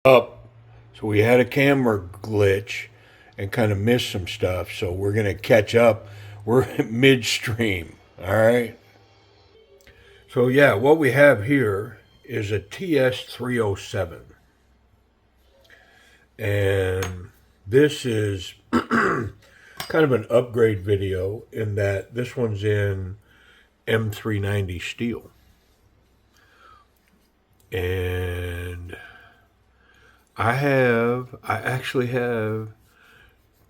Up. So we had a camera glitch and kind of missed some stuff. So we're going to catch up. We're midstream. All right. So yeah, what we have here is a ts307. And this is kind of an upgrade video in that this one's in M390 steel. And I actually have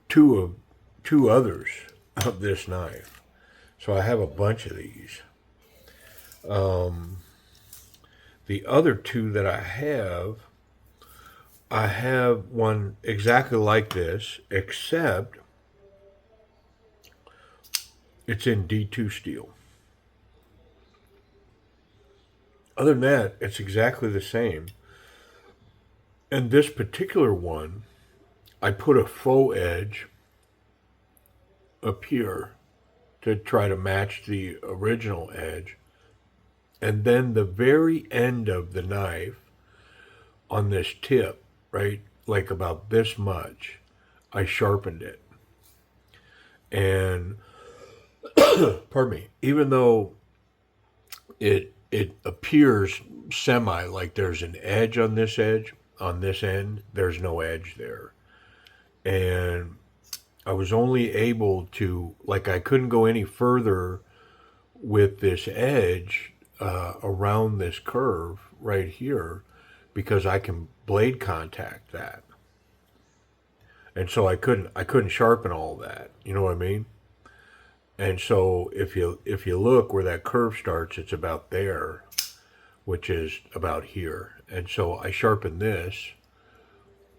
two others of this knife. So I have a bunch of these. The other two that I have one exactly like this, except it's in D2 steel. Other than that, it's exactly the same. And this particular one, I put a faux edge up here to try to match the original edge. And then the very end of the knife on this tip, right, like about this much, I sharpened it. And pardon me, even though it appears semi like there's an edge on this end, there's no edge there. And I was only able to, like, I couldn't go any further with this edge around this curve right here because I can blade contact that. And so I couldn't sharpen all that. You know what I mean? And so if you look where that curve starts, it's about there, which is about here. And so I sharpened this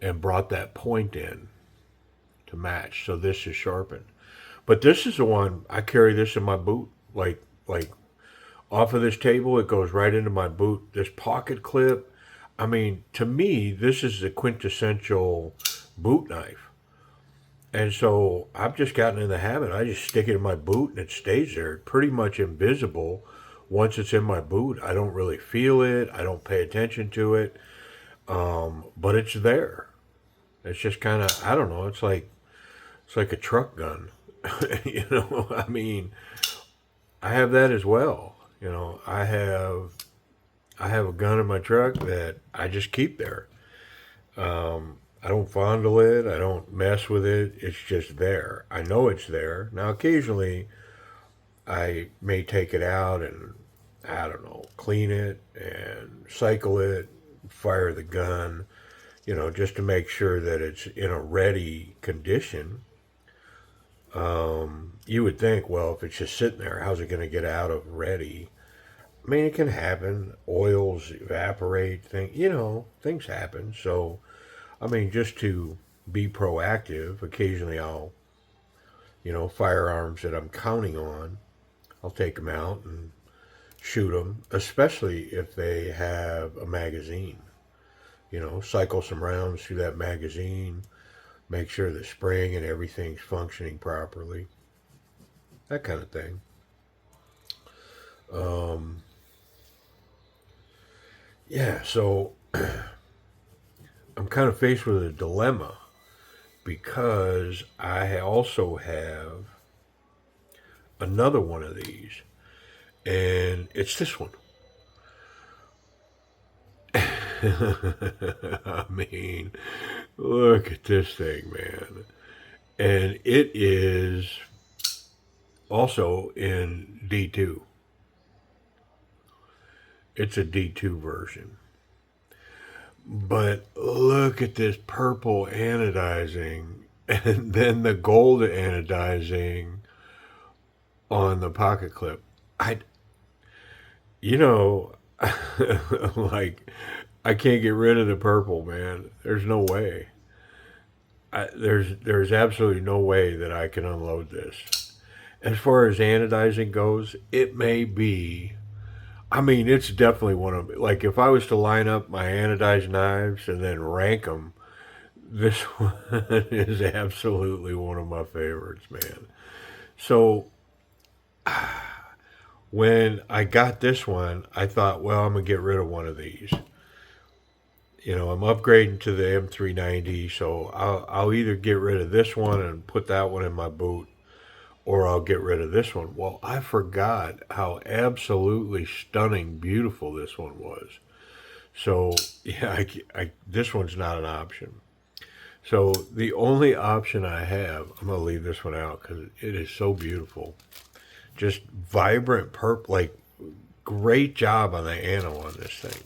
and brought that point in to match. So this is sharpened. But this is the one, I carry this in my boot. Like off of this table, it goes right into my boot. This pocket clip, I mean, to me, this is the quintessential boot knife. And so I've just gotten in the habit. I just stick it in my boot and it stays there, pretty much invisible. Once it's in my boot, I don't really feel it. I don't pay attention to it. But it's there. It's just kind of, I don't know. It's like a truck gun. You know, I mean, I have that as well. You know, I have a gun in my truck that I just keep there. I don't fondle it. I don't mess with it. It's just there. I know it's there. Now, occasionally, I may take it out and, I don't know, clean it and cycle it, fire the gun, you know, just to make sure that it's in a ready condition. You would think, well, if it's just sitting there, how's it going to get out of ready? I mean, it can happen. Oils evaporate, things happen. So, I mean, just to be proactive, occasionally I'll, firearms that I'm counting on, I'll take them out and shoot them, especially if they have a magazine. Cycle some rounds through that magazine, make sure the spring and everything's functioning properly, that kind of thing. Yeah, so I'm kind of faced with a dilemma because I also have another one of these, and it's this one. I mean, look at this thing, man. And it is also in D2. It's a D2 version. But look at this purple anodizing and then the gold anodizing on the pocket clip. You know, like, I can't get rid of the purple, man. There's no way. There's absolutely no way that I can unload this. As far as anodizing goes, it may be. I mean, it's definitely one of, like, if I was to line up my anodized knives and then rank them, this one is absolutely one of my favorites, man. So when I got this one, I thought, well, I'm gonna get rid of one of these. I'm upgrading to the M390, so I'll either get rid of this one and put that one in my boot, or I'll get rid of this one. Well, I forgot how absolutely stunning, beautiful this one was. So yeah, this one's not an option. So the only option I have, I'm gonna leave this one out because it is so beautiful. Just vibrant purple, like great job on the anno on this thing.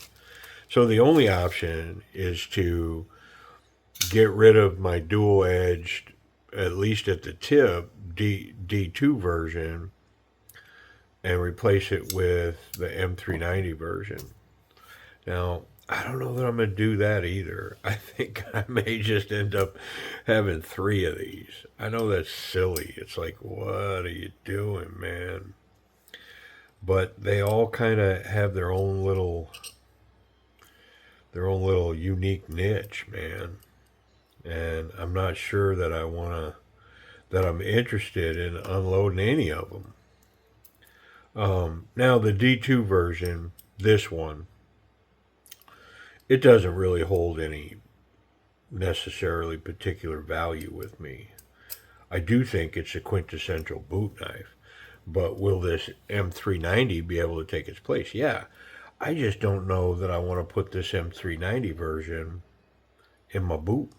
So the only option is to get rid of my dual edged, at least at the tip, D2 version, and replace it with the M390 version. Now, I don't know that I'm going to do that either. I think I may just end up having 3 of these. I know that's silly. It's like, what are you doing, man? But they all kind of have their own little unique niche, man. And I'm not sure that I'm interested in unloading any of them. Now the D2 version, this one, it doesn't really hold any necessarily particular value with me. I do think it's a quintessential boot knife, but will this M390 be able to take its place? Yeah. I just don't know that I want to put this M390 version in my boot.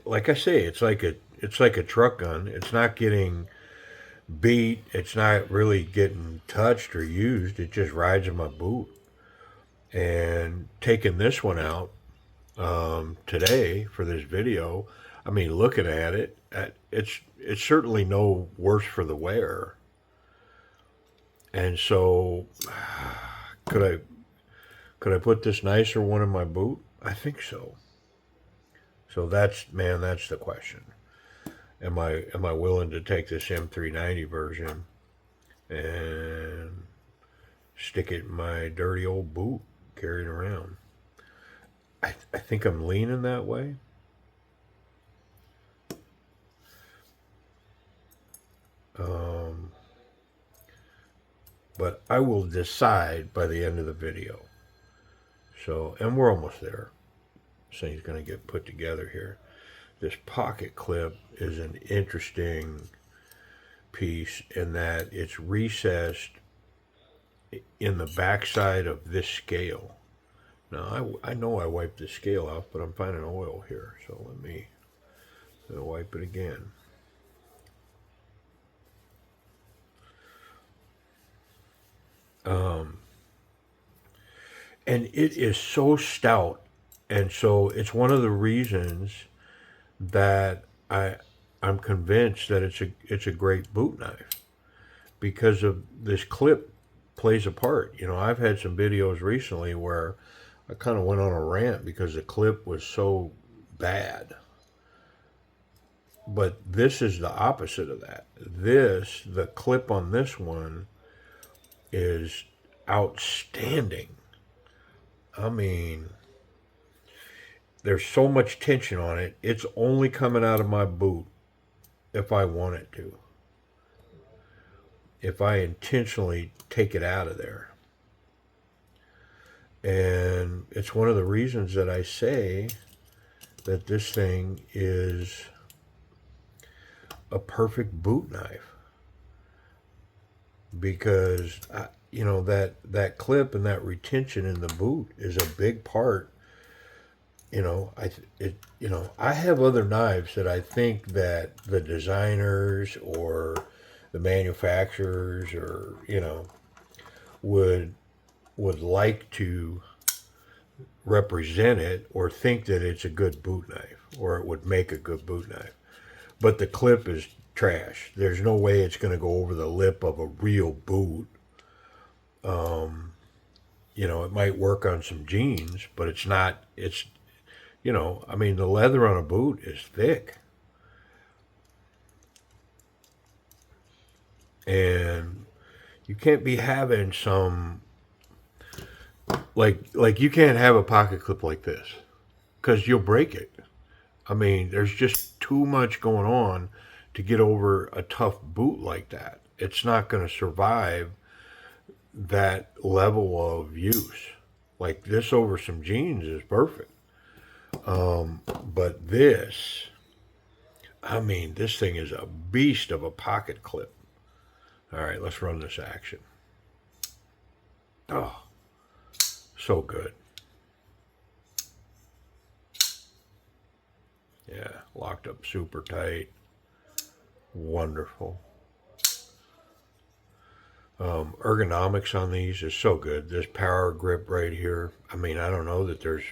Like I say, it's like a truck gun. It's not getting beat. It's not really getting touched or used. It just rides in my boot. And taking this one out today for this video, I mean, looking at it, it's certainly no worse for the wear. And so, could I put this nicer one in my boot? I think so. So that's the question. Am I willing to take this M390 version and stick it in my dirty old boot, carry it around? I think I'm leaning that way. But I will decide by the end of the video. So, and we're almost there. This thing's going to get put together here. This pocket clip is an interesting piece in that it's recessed in the backside of this scale. Now, I know I wiped the scale off, but I'm finding oil here. So let me wipe it again. And it is so stout, and so it's one of the reasons that I'm convinced that it's a great boot knife, because of this clip plays a part. I've had some videos recently where I kind of went on a rant because the clip was so bad. But this is the opposite of that. The clip on this one is outstanding. I mean, there's so much tension on it. It's only coming out of my boot if I want it to. If I intentionally take it out of there. And it's one of the reasons that I say that this thing is a perfect boot knife. Because that clip and that retention in the boot is a big part. I have other knives that I think that the designers or the manufacturers or would like to represent it or think that it's a good boot knife or it would make a good boot knife. But the clip is trash. There's no way it's going to go over the lip of a real boot. It might work on some jeans, but it's not, the leather on a boot is thick. And you can't be having some, like you can't have a pocket clip like this because you'll break it. I mean, there's just too much going on to get over a tough boot like that. It's not going to survive that level of use. Like this over some jeans is perfect. But this, I mean, this thing is a beast of a pocket clip. All right, let's run this action. Oh, so good. Yeah, locked up super tight. Wonderful. Ergonomics on these is so good. This power grip right here. I mean, I don't know that there's,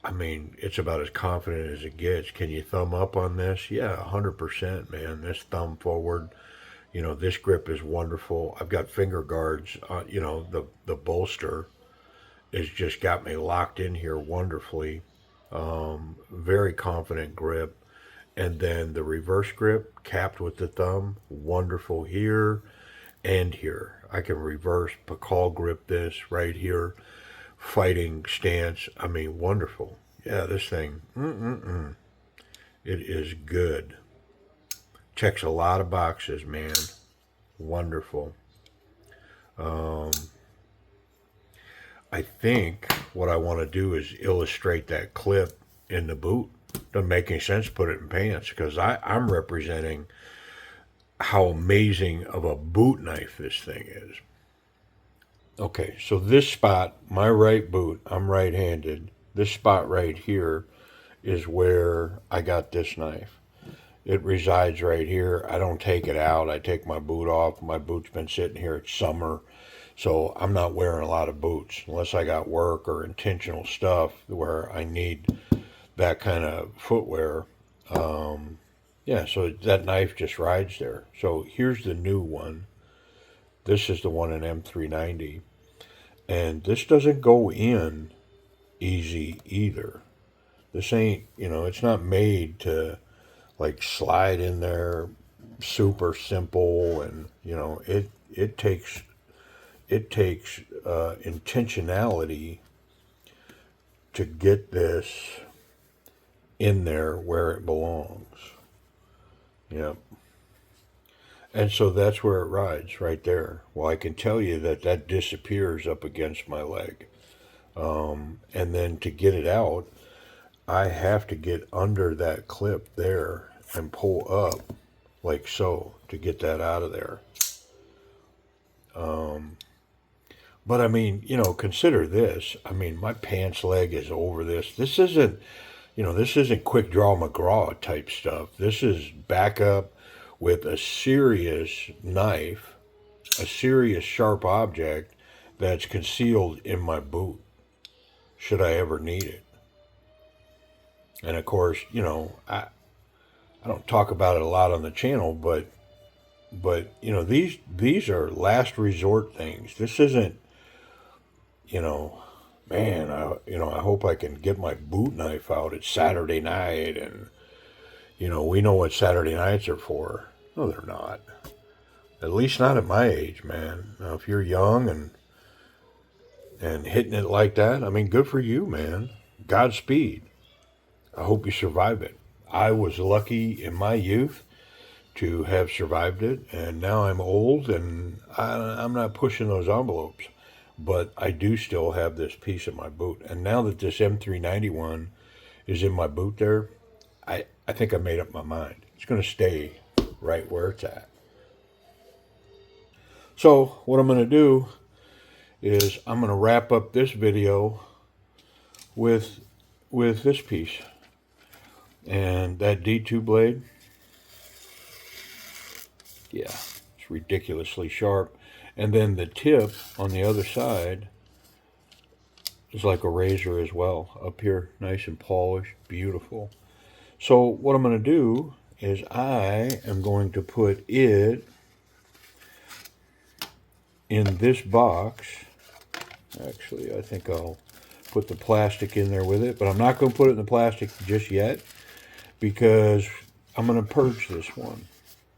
I mean, it's about as confident as it gets. Can you thumb up on this? Yeah, 100%, man. This thumb forward. You know, this grip is wonderful. I've got finger guards. You know, the bolster has just got me locked in here wonderfully. Very confident grip. And then the reverse grip capped with the thumb, wonderful here and here. I can reverse Pakal grip this right here, fighting stance. I mean, wonderful. Yeah, this thing, it is good. Checks a lot of boxes, man. Wonderful. I think what I want to do is illustrate that clip in the boot. Doesn't make any sense to put it in pants because I'm representing how amazing of a boot knife this thing is. Okay, so this spot, my right boot, I'm right-handed. This spot right here is where I got this knife. It resides right here. I don't take it out. I take my boot off. My boot's been sitting here. It's summer, so I'm not wearing a lot of boots unless I got work or intentional stuff where I need that kind of footwear. Yeah, so that knife just rides there. So here's the new one. This is the one in M390. And this doesn't go in easy either. This ain't, you know, it's not made to like slide in there super simple. And, you know, it takes intentionality to get this in there where it belongs. Yep. And so that's where it rides, right there. Well, I can tell you that that disappears up against my leg. And then to get it out, I have to get under that clip there and pull up like so to get that out of there. But I mean, you know, consider this. I mean, my pants leg is over this. This isn't, you know, this isn't quick draw McGraw type stuff. This is backup with a serious knife, a serious sharp object that's concealed in my boot, should I ever need it. And of course, you know, I don't talk about it a lot on the channel, but you know, these are last resort things. This isn't, you know, man, I hope I can get my boot knife out. It's Saturday night, and you know, we know what Saturday nights are for. No, they're not. At least not at my age, man. Now, if you're young and hitting it like that, I mean, good for you, man. Godspeed. I hope you survive it. I was lucky in my youth to have survived it, and now I'm old, and I'm not pushing those envelopes. But I do still have this piece of my boot. And now that this M391 is in my boot there, I think I made up my mind. It's going to stay right where it's at. So what I'm going to do is I'm going to wrap up this video with this piece. And that D2 blade, yeah, it's ridiculously sharp. And then the tip on the other side is like a razor as well. Up here, nice and polished, beautiful. So what I'm going to do is I am going to put it in this box. Actually, I think I'll put the plastic in there with it, but I'm not going to put it in the plastic just yet because I'm going to purge this one.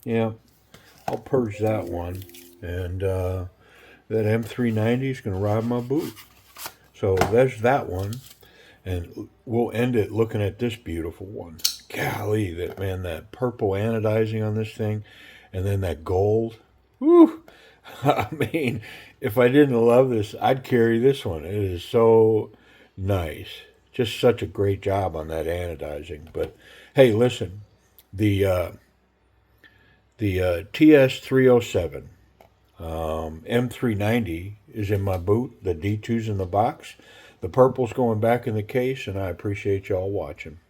Yeah, I'll purge that one. And that M390 is going to ride my boot. So there's that one. And we'll end it looking at this beautiful one. Golly, that purple anodizing on this thing, and then that gold. Woo! I mean, if I didn't love this, I'd carry this one. It is so nice. Just such a great job on that anodizing. But hey, listen, the ts307 M390 is in my boot. The D2's in the box. The purple's going back in the case, and I appreciate y'all watching.